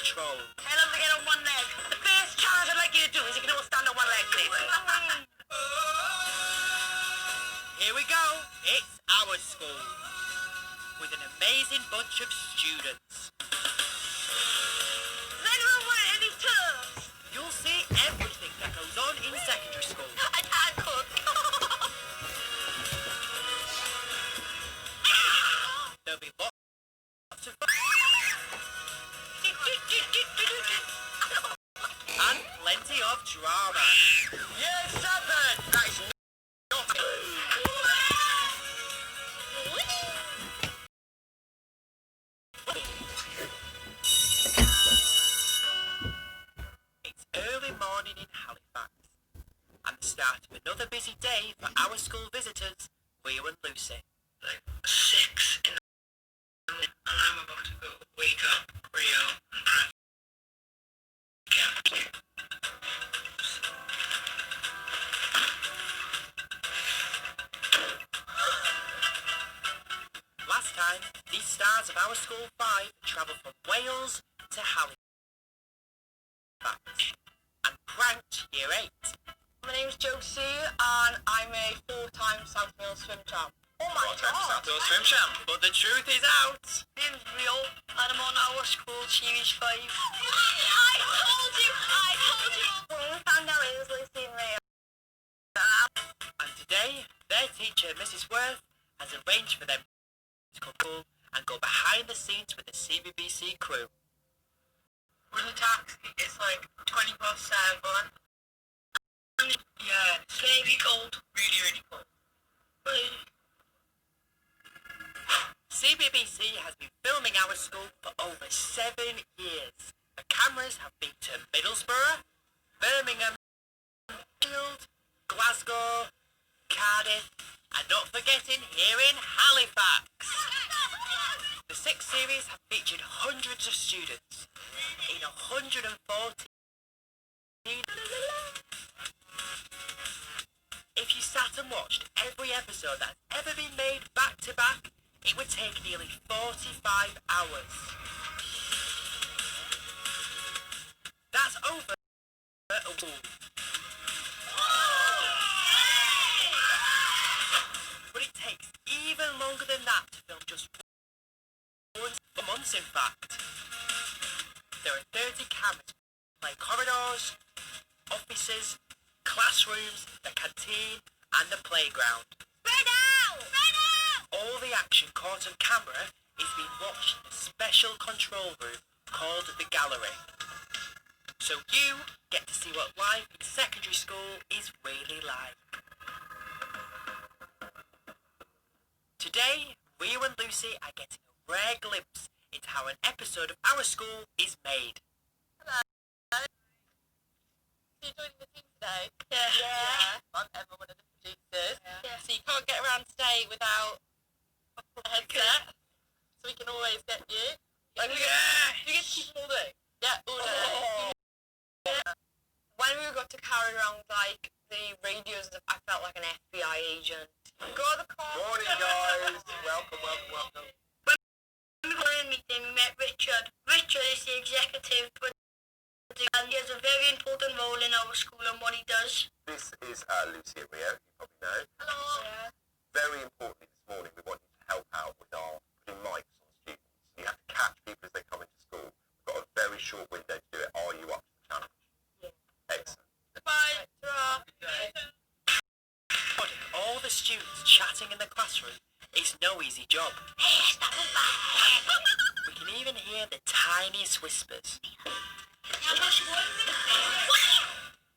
control. Tell him to get on one leg. The first challenge I'd like you to do is you can all stand on one leg, please. Here we go. It's our school. With an amazing bunch of students. Does anyone want any turfs? You'll see everything that goes on in secondary school. I can't cook. There'll be lots of fun. And plenty of drama. Year 7! That is nothing. It's early morning in Halifax, and the start of another busy day for our school visitors, Rio and Lucy. Like 6 in the morning, and I'm about to go wake up Rio and Frank. Last time, these stars of our school 5 travelled from Wales to Halifax and pranked year 8. My name's Josie and I'm a 4-time South Wales swim champ. Oh my god! South Swim Champ, but the truth is out. Name's Rio, and I'm on our school series 5. I told you! When we found out it was Lucy and Rio. And today, their teacher, Mrs. Worth, has arranged for them to couple and go behind the scenes with the CBBC crew. We're in a taxi, it's like 20 past 7. Yeah, it's gonna be cold. Really, really cold. CBBC has been filming our school for over 7 years. The cameras have been to Middlesbrough, Birmingham, Field, Glasgow, Cardiff, and not forgetting here in Halifax. The 6 series have featured hundreds of students in 114. If you sat and watched every episode that's ever been made back to back, it would take nearly 45 hours. That's over a week. But it takes even longer than that to film just once for months, in fact. There are 30 cameras playing corridors, offices, classrooms, the canteen and the playground. Spread out! Spread out! All the action caught on camera is being watched in a special control room called the gallery. So you get to see what life in secondary school is really like. Today, Rio and Lucy are getting a rare glimpse into how an episode of our school is made. So you're joining the team today? Yeah. I'm Emma, one of the producers. Yeah. So you can't get around today without a headset. So we can always get you. Like, you get to keep them all day? Yeah, all day. Oh. When we got to carry around like the radios, I felt like an FBI agent. Go to the car. Morning guys, welcome. When we were in a meeting, we met Richard. Richard is the executive producer and he has a very important role in our school and what he does. This is Lucy and Rio, you probably know. Hello. Yeah. Very importantly this morning, we want you to help out with our putting mics on students. You have to catch people as they come into school. We've got a very short window to do it. Are you up to the challenge? Yeah. Excellent. Bye. Putting all the students chatting in the classroom is no easy job. We can even hear the tiniest whispers.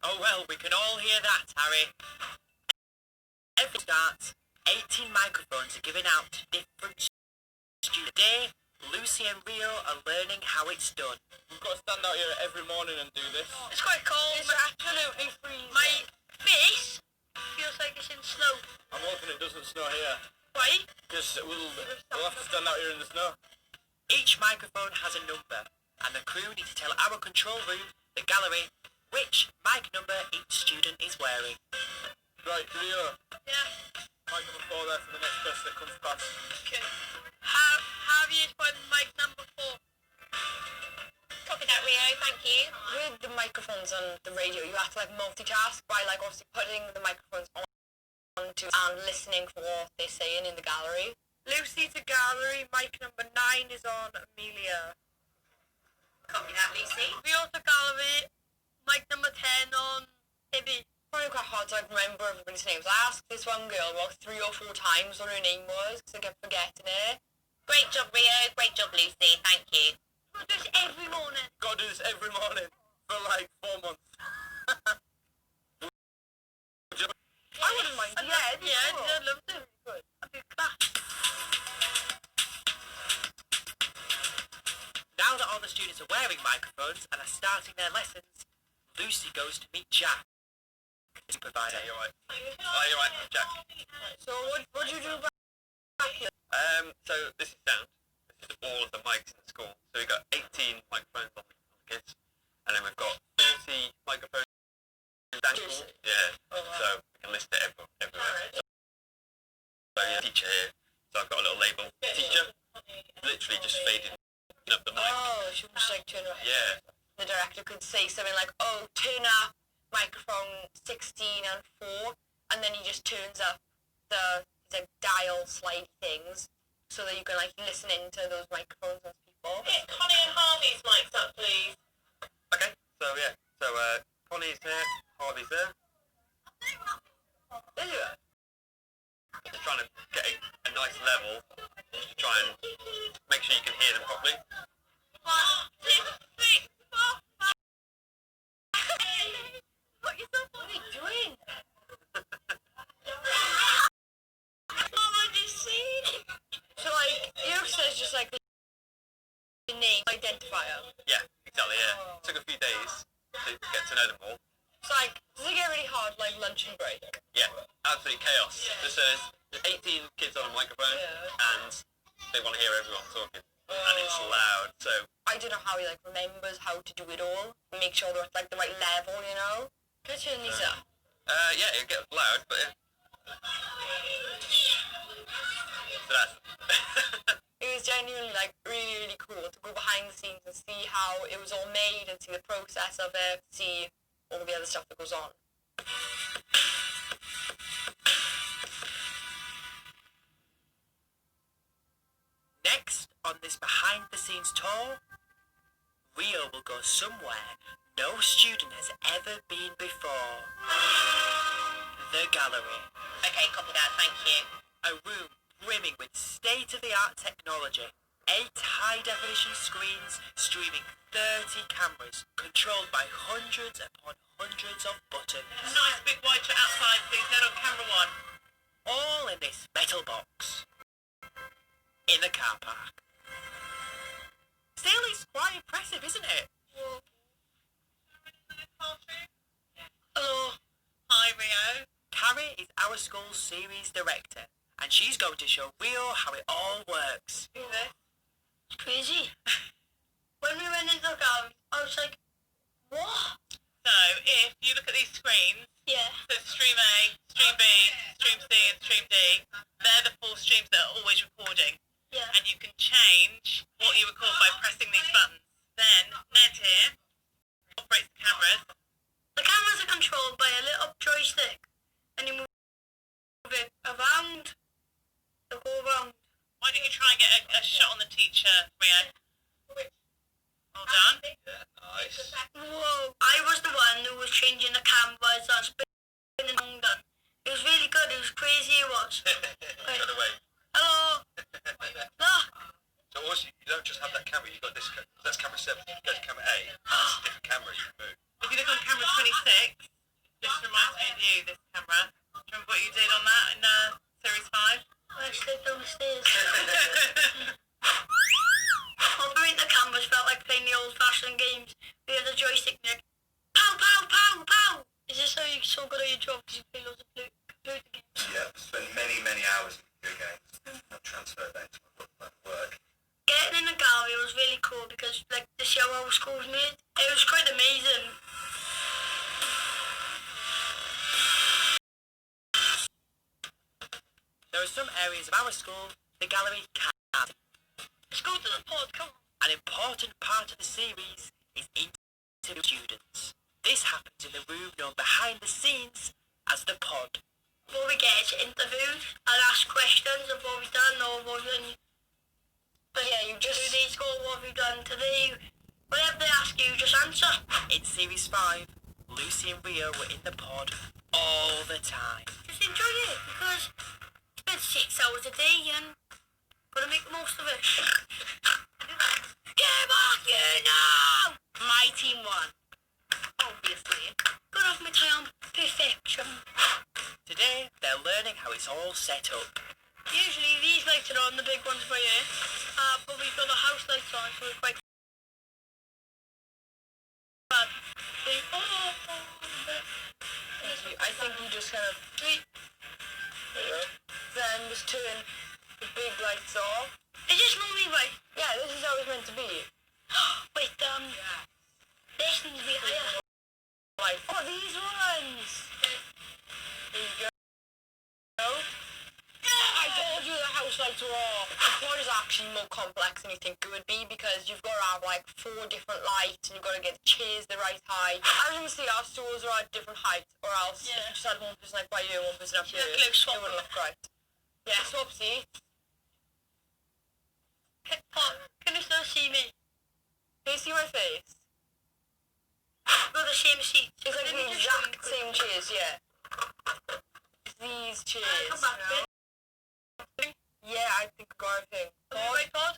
Oh well, we can all hear that, Harry. Every starts, 18 microphones are given out to different students. Today, Lucy and Rio are learning how it's done. We've got to stand out here every morning and do this. It's quite cold. It's absolutely freezing. My face feels like it's in snow. I'm hoping it doesn't snow here. Why? Because we'll have to stand out here in the snow. Each microphone has a number, and the crew need to tell our control room, the gallery, which mic number each student is wearing. Right, Rio, Yeah. mic number 4 there for the next person that comes past. Okay. Have you find mic number 4? Copy that, microphones on the radio, you have to like multitask by like obviously putting the microphones onto and listening for what they're saying in the gallery. Lucy to gallery, mic number 9 is on Amelia. Copy that, Lucy. Rio to gallery, mic number 10 on Ibby. Probably quite hard to like remember everybody's names. I asked this one girl about 3 or 4 times what her name was because I kept forgetting it. Great job, Rio. Great job, Lucy. Thank you. I do this every morning. Gotta do this every morning for like 4 months. I wouldn't mind. I'd love to. I'd be class. Now that all the students are wearing microphones and are starting their lessons, Lucy goes to meet Jack, the supervisor. Yeah, you're right. Oh, you're right, Jack. So what do you do back here? So this is sound. This is all of the mics in the school. So we've got 18 microphones on the kids, and then we've got 30 microphones down school. Yeah. Oh, wow. So we can list it everywhere. So yeah, teacher here. So I've got a little label. Teacher. Literally just fading up the mic. Oh, she was just like turn around. Yeah. The director could say something like, "Oh, turn up microphone 16 and 4," and then he just turns up the like dial slide things so that you can like listen into those microphones as people. Get Connie and Harvey's mics up, please. Okay. So yeah. So Connie's there. Harvey's there. There you are. Just trying to get a nice level. Just to try and make sure you can hear them properly. 1, 2, 3, 4, 5. What are you doing? What did you see? So like you says just like the name identifier. Yeah, exactly. Yeah. Took a few days to get to know them all. So like does it get really hard like lunch and break? Yeah, absolute chaos. Just there's 18 kids on a microphone, and they want to hear everyone talking, and it's loud. So I don't know how he like remembers how to do it all. Make sure they're at like the right level, you know. Can I turn these up? yeah, it gets loud, but yeah. So that's It was genuinely like really, really cool to go behind the scenes and see how it was all made and see the process of it, see all the other stuff that goes on. Next on this behind-the-scenes tour, Rio will go somewhere no student has ever been before. The gallery. Okay, copy that. Thank you. A room brimming with state-of-the-art technology. 8 high-definition screens streaming 30 cameras controlled by hundreds upon hundreds of buttons. Nice big wide shot outside, please. Head on camera 1. All in this metal box. In the car park. Still, it's quite impressive, isn't it? Hello. Hi, Rio. Carrie is our school's series director, and she's going to show Rio how it all works. It's crazy. When we went into the gallery, I was like, what? So if you look at these screens, Yeah. so stream A, stream B, stream C and stream D, they're the 4 streams that are always recording. Yeah. And you can change what you record by pressing these buttons. Then Ned here operates the cameras. The cameras are controlled by a little joystick, and you move it around. They go around. Why don't you try and get a shot on the teacher, Rio? Well done. nice. Whoa. I was the one who was changing the cameras and spinning around them. It was really good. It was crazy. It was. Got away. Hello. Look. So also, you don't just have that camera. You've got this. That's camera 7. You go to camera 8. That's a different camera you can move. If you look on camera 26, this reminds me of you, this camera. Do you remember what you did on that in series 5? I slid down the stairs. Operating the cameras felt like playing the old-fashioned games. We had a joystick and like, pow, pow, pow, pow. Is this how you're so good at your job because you play loads of computer games? Yeah, spent many hours in computer games. I'll transfer that to my work. Getting in the gallery was really cool because, like, to see how our school's made, it was quite amazing. There are some areas of our school the gallery can't. Let's go to the pod, come on. An important part of the series is interview students. This happens in the room known behind the scenes as the pod. Before we get interviewed, I'll ask questions of what we've done or what we've done. But yeah, you just 2 days ago, what we've done today. Whatever they ask you, just answer. In Series 5, Lucy and Rio were in the pod all the time. Just enjoy it because it's been 6 hours a day and gotta make the most of it. Get back here now! My team won, obviously. Got off my tie on perfection. Today, they're learning how it's all set up. Usually these lights are on, the big ones by here. But we've got the house lights on, so we're quite bad. I think you just kind of then just turn the big lights off. Is this normally right? Yeah, this is how it's meant to be. Wait, this needs to be higher. Like, oh, these ones. There you go. I told you the house lights were off. The pod is actually more complex than you think it would be because you've got to have like 4 different lights and you've got to get the chairs the right height. As you can see, our stools are at different heights, or else if you just had one person like by you and one person up here, Yeah, close it swap. wouldn't look right. Yeah, swap seats. Can you still see me? Can you see my face? We've got the same seats. It's like the exact same chairs, yeah. It's these chairs. Come back, you know? Yeah, I think I got everything. Right, Pod?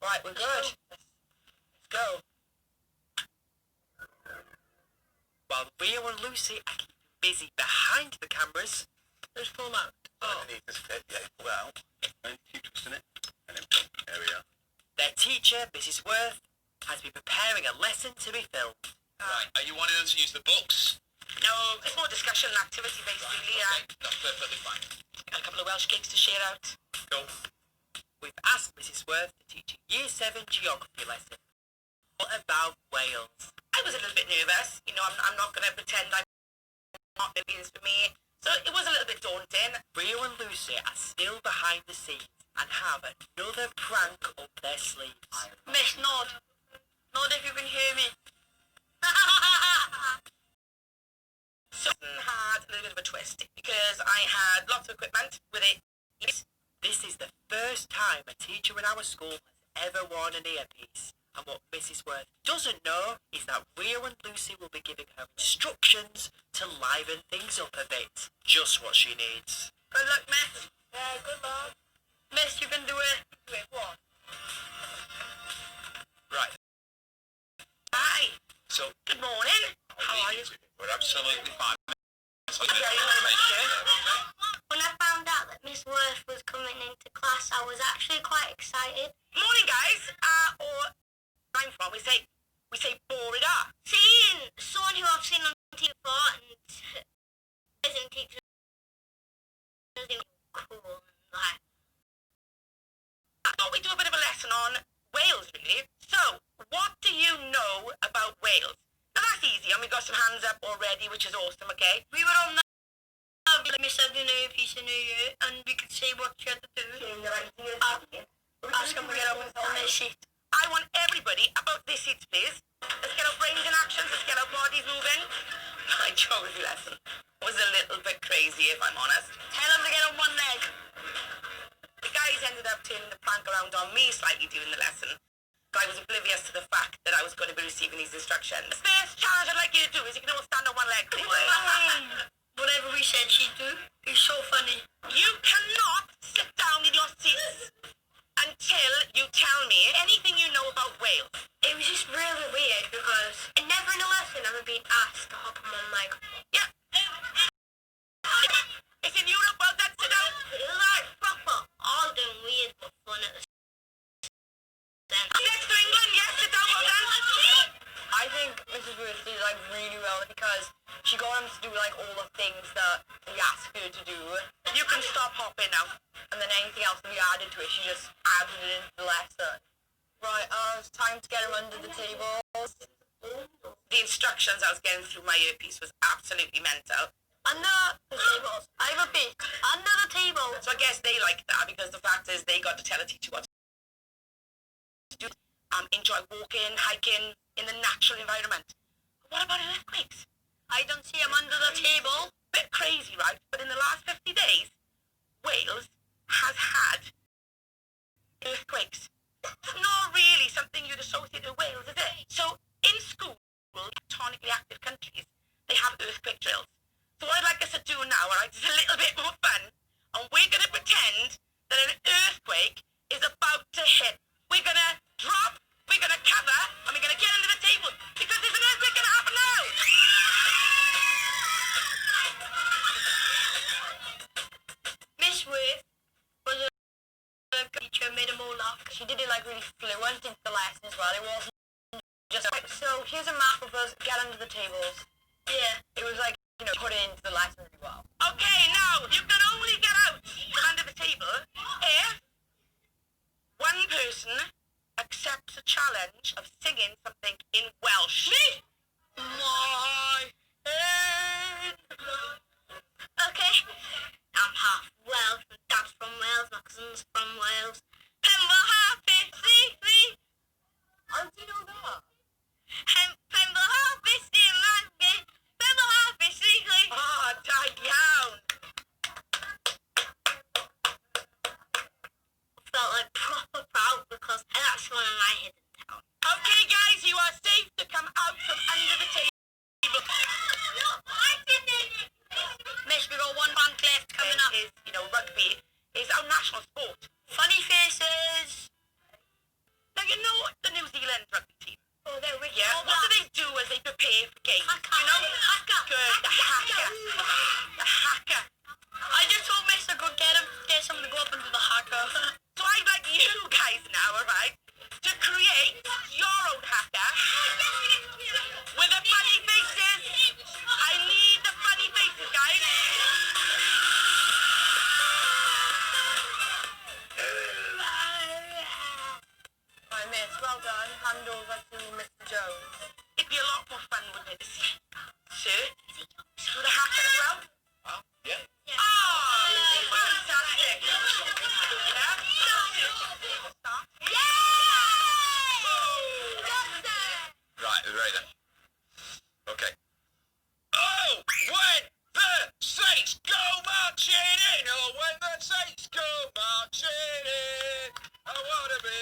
Right, we're good. Let's go. While Rio and Lucy are keeping busy behind the cameras, Let's pull them out. Underneath this bit, yeah, pull it out. And keep twisting it. And then, there we are. their teacher, Mrs. Worth, has been preparing a lesson to be filmed. Right, are you wanting them to use the books? No, it's more discussion and activity based, really. Okay, that's perfectly fine. Got a couple of Welsh cakes to share out. Cool. We've asked Mrs. Worth to teach a Year 7 geography lesson. What about Wales? I was a little bit nervous. You know, I'm not going to pretend I'm not maybe this for me. So it was a little bit daunting. Rio and Lucy are still behind the scenes and have another prank up their sleeves. Miss, nod. Nod if you can hear me. So had a little bit of a twist because I had lots of equipment with it. This is the first time a teacher in our school has ever worn an earpiece. And what Mrs. Worth doesn't know is that Rio and Lucy will be giving her instructions to liven things up a bit. Just what she needs. Good luck, Miss. Yeah, good luck. Miss, you can do it. Wait, what? Right. Hi. So, Good morning. How are you? we're absolutely fine. Thank you very much. When I found out that Miss Worth was coming into class, I was actually quite excited. Morning, guys. Or I'm from, we say Borida. Seeing someone who I've seen on TV before and isn't teaching cool. Like, I thought we'd do a bit of a lesson on Wales, really. So, what do you know about Wales? Now that's easy, and we got some hands up already, which is awesome, okay? we were on the Miss had an earpiece in her ear and we could say what she had to do. Ask them to get up on their seat. I want everybody about this seats, please. Let's get our brains in action, let's get our bodies moving. My geography lesson was a little bit crazy, if I'm honest. Tell them to get on one leg. The guys ended up turning the prank around on me slightly during the lesson. I was oblivious to the fact that I was going to be receiving these instructions. The first challenge I'd like you to do is you can all stand on one leg. Whatever we said she'd do, it's so funny. You cannot sit down in your seats until you tell me anything you know about Wales. It was just really weird because I never in a lesson ever been asked to hop on one leg. Yeah. It's in Europe, well done, sit down. It was like proper, all done weird but fun at the same time. Next to England, yes, sit down, well done. I think Mrs. Ruth did like really well because she got him to do like all the things that we asked her to do. You can stop hopping now. And then anything else that we added to it, she just added it into the lesson. Right, it's time to get him under the tables. The instructions I was getting through my earpiece was absolutely mental. Under the tables. I have a beak. Under the table. So I guess they liked that because the fact is they got to tell a teacher what to do. enjoy walking, hiking in the natural environment. But what about earthquakes? I don't see him under the table. Bit crazy, right? But in the last 50 days, Wales has had earthquakes. It's not really something you'd associate with Wales, is it? So in school, tectonically active countries, they have earthquake drills. So what I'd like us to do now, alright, is a little bit more fun, and we're going to pretend that an earthquake is about to hit. We're going to drop, we're going to cover, and we're going to get under the table, because there's an earthquake going to happen now! Miss Worth was a teacher, made them all laugh. She did it like really fluent into the lesson as well. It wasn't just like, so here's a map of us, get under the tables. Yeah. It was like, you know, put it into the lesson really well. Okay, now, you can only get out from under the table if one person accepts a challenge of singing something in Welsh. Me? My head. Okay. I'm half Welsh. My dad's from Wales. My cousin's from Wales. Pembrokeshire, happy, see. How do you know that? Pembrokeshire, see, Langley. Pembrokeshire, see. Ah, died down. Felt like proper proud because that's one of my hidden talents. Okay, guys, you are safe to come out from under the table. Miss, we got one band left coming up. Is, rugby is our national sport. Funny faces. Now, you know the New Zealand rugby team? Oh, they're wicked. Yeah, what do they do as they prepare for games? Haka. Good, the haka. The haka. I just told Miss to go get someone to go up and do the haka. So I'd like you guys now, alright, to create your own haka with the funny faces. I need the funny faces, guys. Right, miss, well done. Hand over to Mr. Jones. It'd be a lot more fun, wouldn't it? Sir, do the haka as well? Yeah. Oh, fantastic. Right, we're ready then. Okay. Oh, when the Saints go marching in, oh, when the Saints go marching in, I wanna be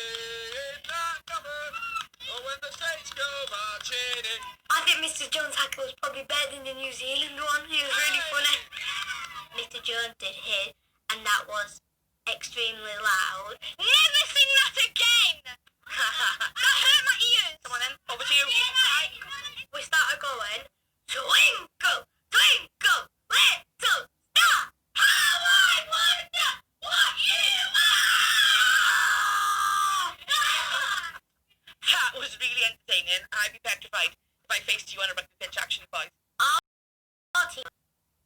in that number. Oh, when the Saints go marching in. I think Mr. Jones' haka was probably better than the New Zealand one. He was really funny. Mr. Jones did his, and that was extremely loud. Never sing that again! That hurt my ears. Come on then, over to you. We started going, twinkle, twinkle, little star, how I wonder what you are! That was really entertaining. I'd be petrified if I faced you on a rugby pitch, actually, boys. Our team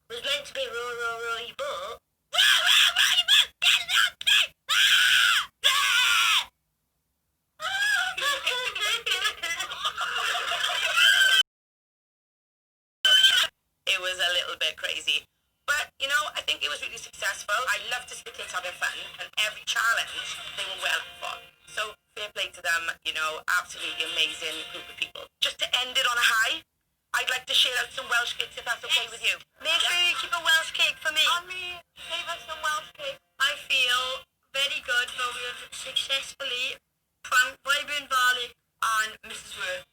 was meant to be row, row, row your boat. Row, row, row your boat! Get it up, get it! It was a little bit crazy. But, I think it was really successful. I love to see the kids having fun, and every challenge they were well up for. So, fair play to them, absolutely amazing group of people. Just to end it on a high, I'd like to share out some Welsh cakes if that's okay with you. Make sure you keep a Welsh cake for me. Mommy, save us some Welsh cake. I feel very good that we have successfully pranked Vibrant Valley. And Mrs. Worth,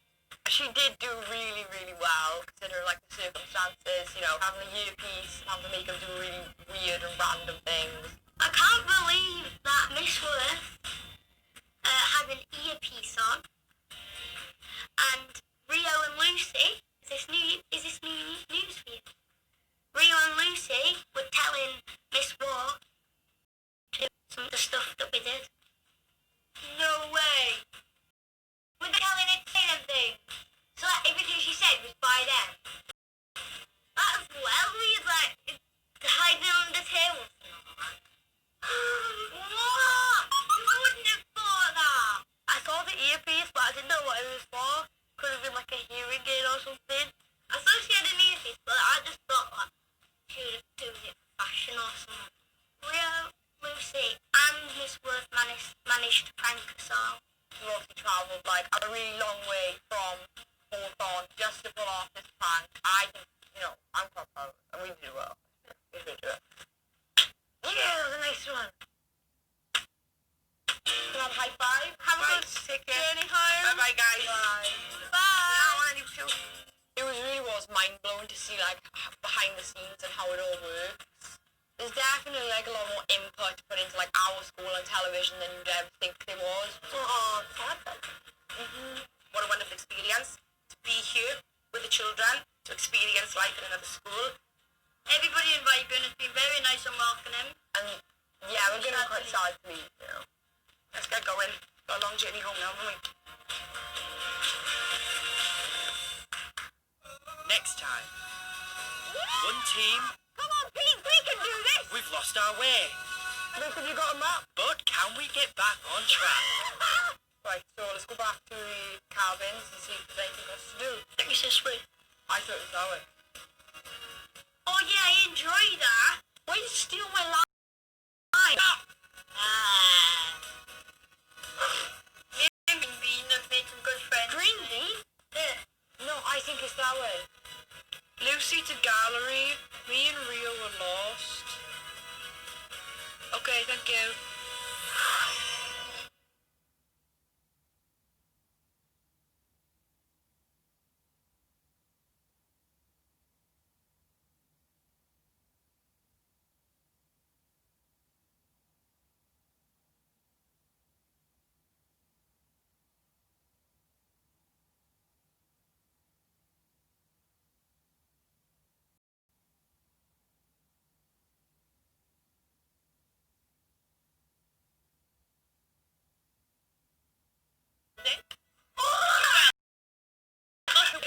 she did do really, really well, considering like the circumstances, having a earpiece, having to make them do really weird and random things. I can't believe that Miss Worth had an earpiece on, and Rio and Lucy, is this new news for you? Rio and Lucy were telling Miss Worth to do some of the stuff that we did. No way! We were telling her to say them things, so that everything she said was by them. That's well weird, like, hiding under the table. What? You wouldn't have thought that. I saw the earpiece, but I didn't know what it was for. Could have been like a hearing aid or something. I thought she had an earpiece, but I just thought that she was doing it for fashion or something. Rio, Lucy, and Miss Worth managed to prank us all. we obviously travelled like a really long way from Hawthorne just to pull off this prank. I think, I'm quite proud of it, and we did well. We did it. Yeah, that was a nice one. Can I have a high five? Have a good journey home. Bye-bye, guys. Bye. It really was mind-blowing to see, like, behind the scenes and how it all works. There's definitely, like, a lot more input put into, like, our school and television than you'd ever think there was. Oh, sad. What a wonderful experience to be here with the children, to experience life in another school. Everybody in Viburn has been very nice and welcoming. And, yeah, we're going to be quite sad to leave, Let's get going. Got a long journey home now, haven't we? Next time, one team, Come on, Pete, we can do this! we've lost our way. Look, have you got a map? But can we get back on track? Right, so let's go back to the cabins and see if there's anything else to do. I think it's this way. I thought it was that way. Oh yeah, I enjoyed that. Why did you steal my line? Me and Bean have made some good friends. Green Bean? Yeah. No, I think it's that way. Lucy to gallery, me and Rio were lost. Okay, thank you.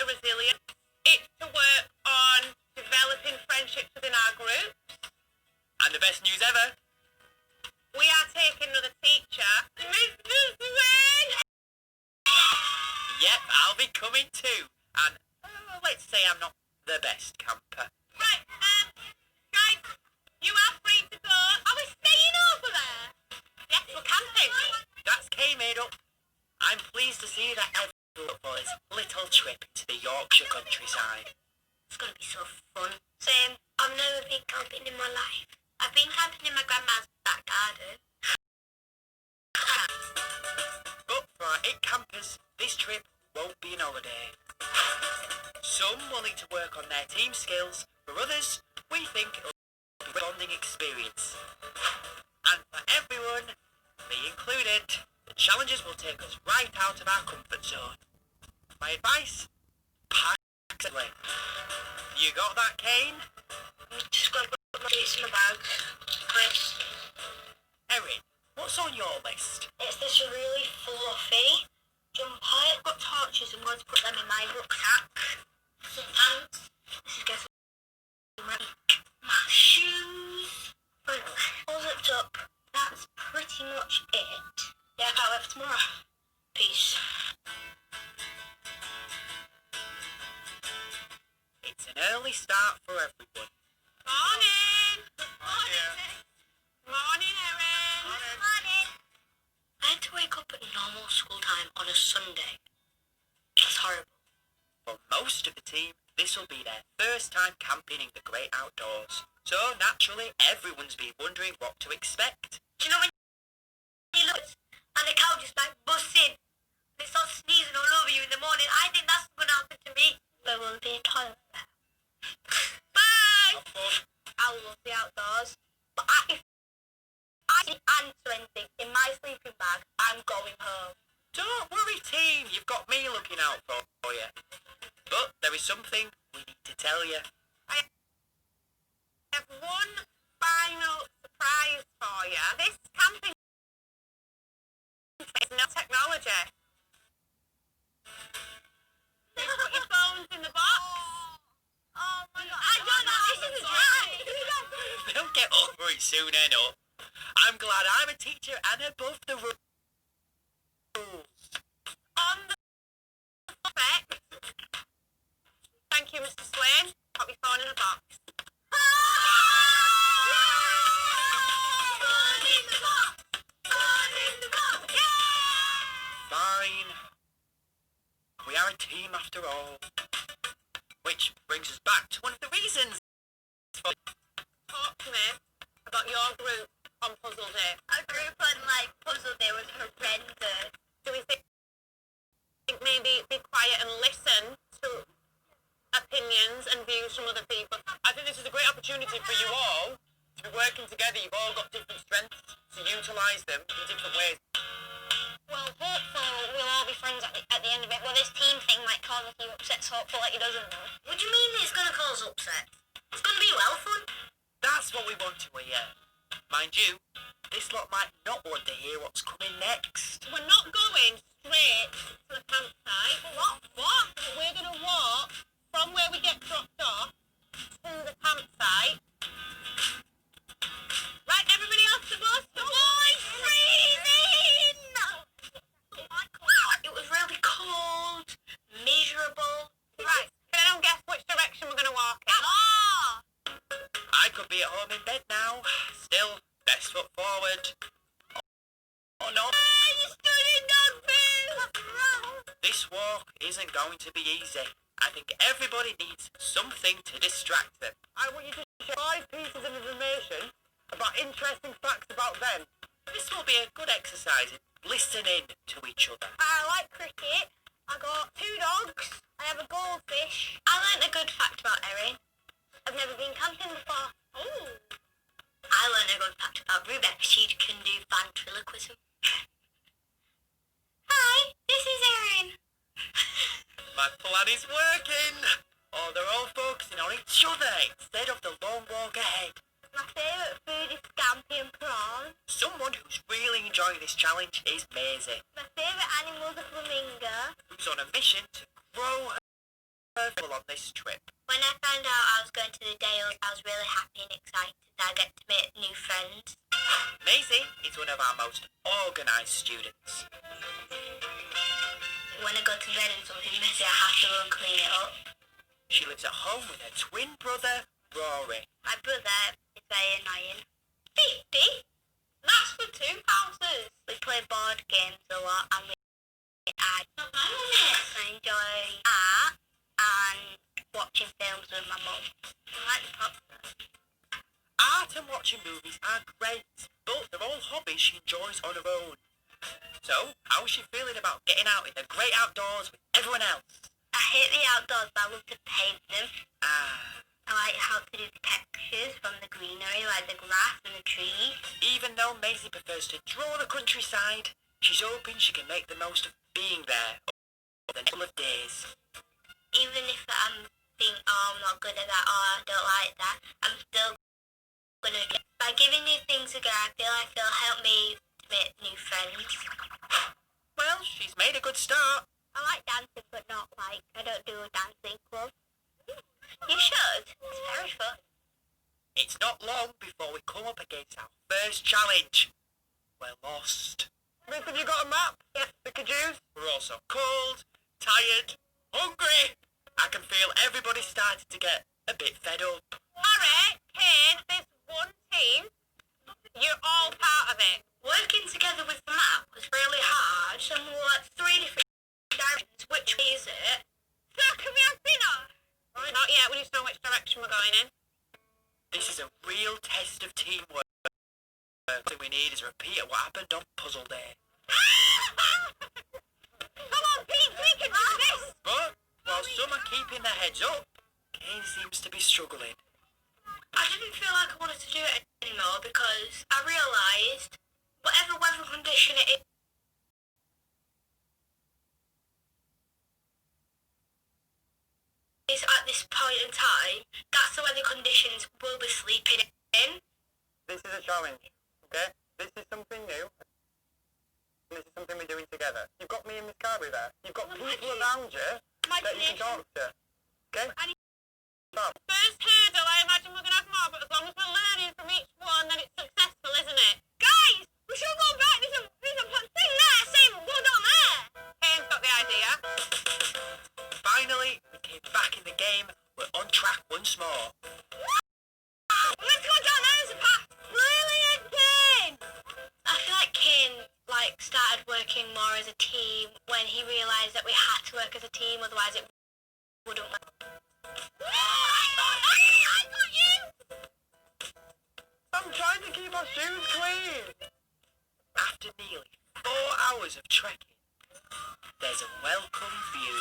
Resilience. It's to work on developing friendships within our group. And the best news ever, We are taking another teacher. Mr. Swain! yep, I'll be coming too. And let's say I'm not the best camper. Right, guys, you are free to go. Are we staying over there? Yes, we're camping. That's K made up. I'm pleased to see that everyone up for this little trip to the Yorkshire countryside. It's gonna be so fun. Same. I've never been camping in my life. I've been camping in my grandma's back garden. But for our 8 campers, this trip won't be an holiday. Some will need to work on their team skills. For others, we think it'll be a bonding experience. And for everyone, me included, the challenges will take us right out of our comfort zone. My advice? Pack away. You got that, Kane? I'm just gonna put my dates in my bag. Chris. Erin, what's on your list? It's this really fluffy jumper. I've got torches. I'm going to put them in my rucksack. Some pants. This is getting ready. My shoes. Right, all zipped up. That's pretty much it. Yeah, I can't wait for tomorrow. Peace. It's an early start for everyone. Morning. Morning, Erin. Morning. I had to wake up at normal school time on a Sunday. That's horrible. For most of the team, this will be their first time camping in the great outdoors. So naturally, everyone's been wondering what to expect. Do you know when you look and the cow just like busts in and it starts sneezing all over you in the morning? I think that's going to happen to me. There will be a toilet there. Bye. I love the outdoors. But if I didn't answer anything in my sleeping bag, I'm going home. Don't worry, team. You've got me looking out for you. But there is something we need to tell you. I have one final surprise for you. This camping is no technology. Just put your phones in the box. Oh my god. I don't know. This isn't right. They'll get over it soon enough. I'm glad I'm a teacher and above the rules. On the perfect. Thank you, Mr. Swain. Put your phone in the box. after all. Which brings us back to one of the reasons. Talk to me about your group on Puzzle Day. Our group on like Puzzle Day was horrendous. Do we think maybe be quiet and listen to opinions and views from other people? I think this is a great opportunity for you all to be working together. You've all got different strengths, to utilise them in different ways. Well, hopeful we'll all be friends at the end of it. Well, this team thing might cause a few upsets. Hopeful that he doesn't know. What do you mean it's going to cause upset? It's going to be well fun. That's what we want to hear. Mind you, this lot might not want to hear what's coming next. We're not going straight to the campsite. What? We're going to walk from where we get dropped off to the campsite. Right, everybody else to bus. The boys freezing! It was really cold, miserable. Right, can anyone guess which direction we're going to walk in? I could be at home in bed now. Still, best foot forward. Oh no. This walk isn't going to be easy. I think everybody needs something to distract them. I want you to share 5 pieces of information about interesting facts about them. This will be a good exercise in listening to each other. I like cricket. I got 2 dogs. I have a goldfish. I learnt a good fact about Erin. I've never been camping before. Oh, I learned a good fact about Rebecca. She can do ventriloquism. Hi, this is Erin. My plan is working. Oh, they're all focusing on each other instead of the long walk ahead. My favourite food is scampi and prawns. Someone who's really enjoying this challenge is Maisie, My favourite animal is a flamingo. who's on a mission to grow her full on this trip. When I found out I was going to the Dales, I was really happy and excited. I get to make new friends. Maisie is one of our most organised students. When I go to bed and something messy, I have to go and clean it up. She lives at home with her twin brother, Rory. My brother is very annoying. 50? That's for 2 houses. We play board games a lot and I enjoy art and watching films with my mum. I like the pop stars. Art and watching movies are great, but they're all hobbies she enjoys on her own. So, how is she feeling about getting out in the great outdoors with everyone else? I hate the outdoors, but I love to paint them. Ah, I like how to do the textures from the greenery, like the grass and the trees. even though Maisie prefers to draw the countryside, she's hoping she can make the most of being there over the next couple of days. Even if I'm think, oh, I'm not good at that, or I don't like that, I'm still gonna do it. By giving new things a go, I feel like it'll help me to make new friends. Well, she's made a good start. I like dancing, but not like, I don't do a dancing club. You should. It's very fun. It's not long before we come up against our first challenge. We're lost. Miss, have you got a map? Yep. The Caju's? We're also cold, tired, hungry. I can feel everybody starting to get a bit fed up. Harry, Kane, this one team, you're all part of it. Working together with the map was really hard, and we were like 3 different directions. Which way is it? So can we have dinner? Not yet, we just know which direction we're going in. This is a real test of teamwork. All we need is a repeat of what happened on Puzzle Day. Come on, Pete, we can do this! But while some are keeping their heads up, Kane seems to be struggling. I didn't feel like I wanted to do it anymore because I realised whatever weather condition it is at this point in time, that's the weather conditions we'll be sleeping in. This is a challenge, okay? This is something new. This is something we're doing together. You've got me and Miss Carberry there. You've got people around you that you can talk to. Okay? First hurdle, I imagine we're going to have more, but as long as we're learning from each one, then it's successful, isn't it? Guys, we should go back. There's a thing there saying go down there. Kane's got the idea. Finally, we came back in the game. We're on track once more. Let's go down there. There's a path. Brilliant, Kane. I feel like Kane started working more as a team when he realised that we had to work as a team, otherwise it wouldn't mind. I'm trying to keep our shoes clean. After nearly 4 hours of trekking, there's a welcome view.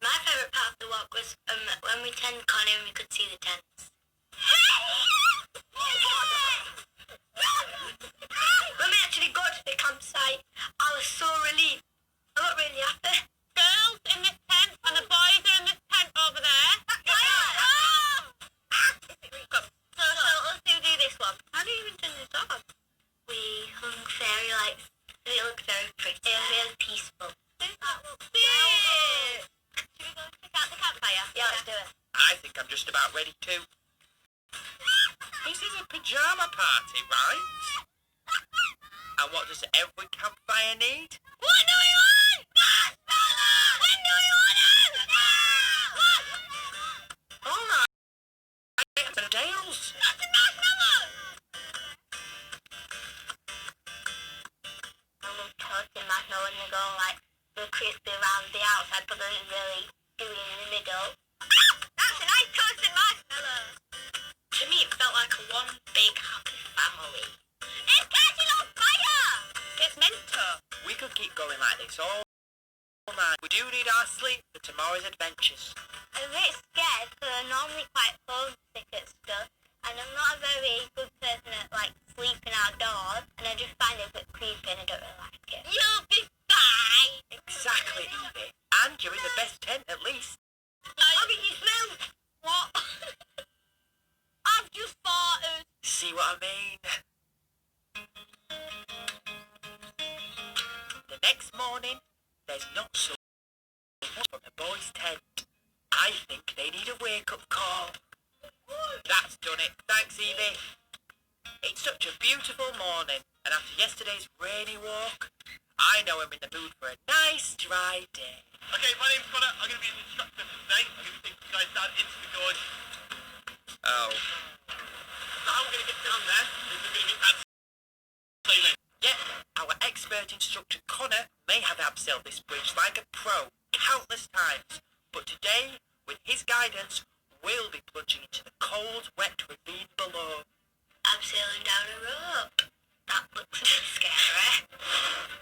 My favourite part of the walk was when we turned the corner and we could see the tents. When we actually got to the campsite, I was so relieved. I got really happy. Girls in this tent and the boys are in this tent over there. So let's do this one. How do you even turn this on? We hung fairy lights. They looked very pretty. They were really peaceful. Should we go and check out the campfire? Yeah, let's do it. I think I'm just about ready to. This is a pyjama party, right? And what does every campfire need? What do we want? Marshmallows! When do we want it? All right. Dales. That's a marshmallow! I love toasting marshmallow when they go like real crispy around the outside, but then really gooey in the middle. That's a nice toasted marshmallow. To me, it felt like one big happy family. It's catching on fire! It's meant to. We could keep going like this all night. We do need our sleep for tomorrow's adventures. I'm a bit scared because I'm normally quite homesick at stuff, and I'm not a very good person at like sleeping outdoors, and I just find it a bit creepy and I don't really like it. You'll be fine. Exactly, Evie. And you're in the best tent at least. How did you smell? What? I've just farted. See what I mean? The next morning, there's not so much from the boys' tent. I think they need a wake-up call. That's done it. Thanks, Evie. It's such a beautiful morning, and after yesterday's rainy walk, I know I'm in the mood for a nice, dry day. Okay, my name's Connor. I'm going to be an instructor for today. I'm going to take you guys down into the gorge. Oh. So how we're going to get down there is we're going to get abseiling. Yep, our expert instructor Connor may have abseiled this bridge like a pro countless times, but today, with his guidance, we'll be plunging into the cold, wet ravine below. I'm sailing down a rope. That looks a bit scary.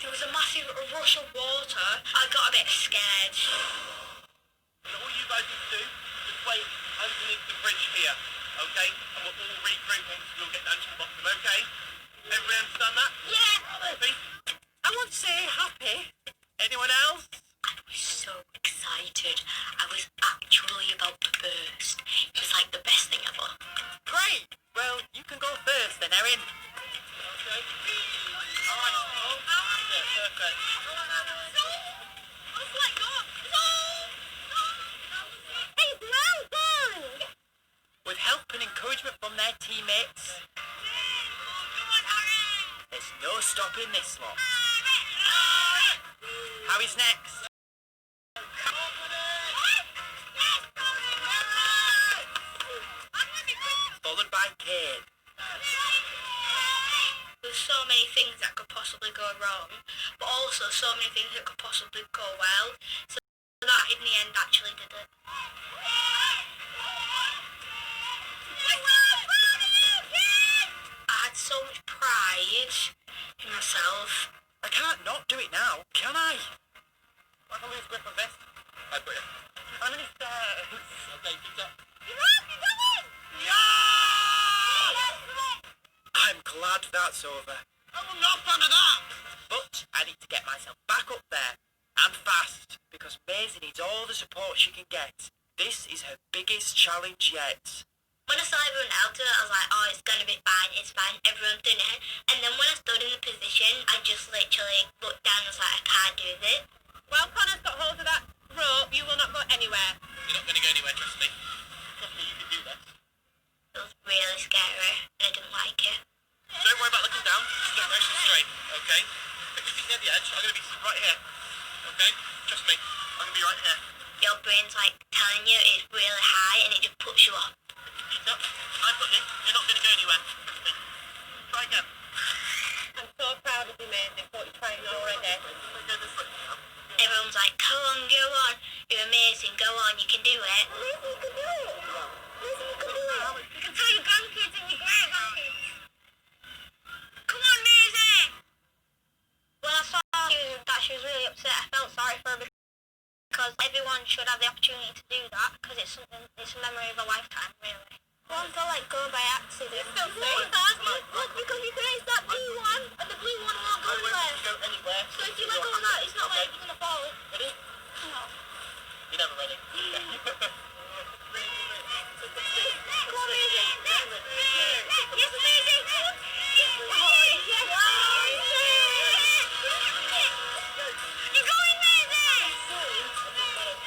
There was a massive rush of water. I got a bit scared. So all you guys need to do is wait underneath the bridge here, okay? And we'll all regroup once we'll get down to the bottom, okay? Everybody understand that? Yeah. Happy? I want to say happy. Anyone else? I was so excited. I was actually about to burst. It was like the best thing ever. Great. Well, you can go first then, Erin. Okay. Alright, yeah, perfect. It's mountain! With help and encouragement from their teammates, there's no stopping this lot. Harry's next. Followed by Kane. There's so many things that could possibly go wrong, but also so many things that could possibly go well. So that in the end actually did it. I had so much pride in myself. I can't not do it now, can I? I can lose grip on this. I put it. How many stairs? Okay, keep up. I'm glad that's over. I'm not a fan of that! But I need to get myself back up there, and fast, because Maisie needs all the support she can get. This is her biggest challenge yet. When I saw everyone else do it, I was like, oh, it's gonna be fine, everyone's doing it. And then when I stood in the position, I just literally looked down and was like, I can't do this. Well, Connor's got hold of that rope. You will not go anywhere. You're not going to go anywhere, trust me. Trust me, you can do this. It was really scary, and I didn't like it. Don't worry about looking down. Just look nice and straight, okay? Put your feet near the edge. I'm going to be right here, okay? Trust me, I'm going to be right here. Your brain's like telling you it's really high, and it just puts you off. Feet up. I've got you. You're not going to go anywhere. Trust me. Try again. I'm so proud of you, Maisie, for what you're trying already. Go this way. everyone's like, go on, you're amazing, go on, you can do it. Maybe you can do it. Maybe you can do it. You can tell your grandkids and your great-grandkids. Come on, Maisie! When I saw that she was really upset, I felt sorry for her because everyone should have the opportunity to do that because it's a memory of a lifetime, really. Ones that like go by accident. Look, because you can ace that blue one.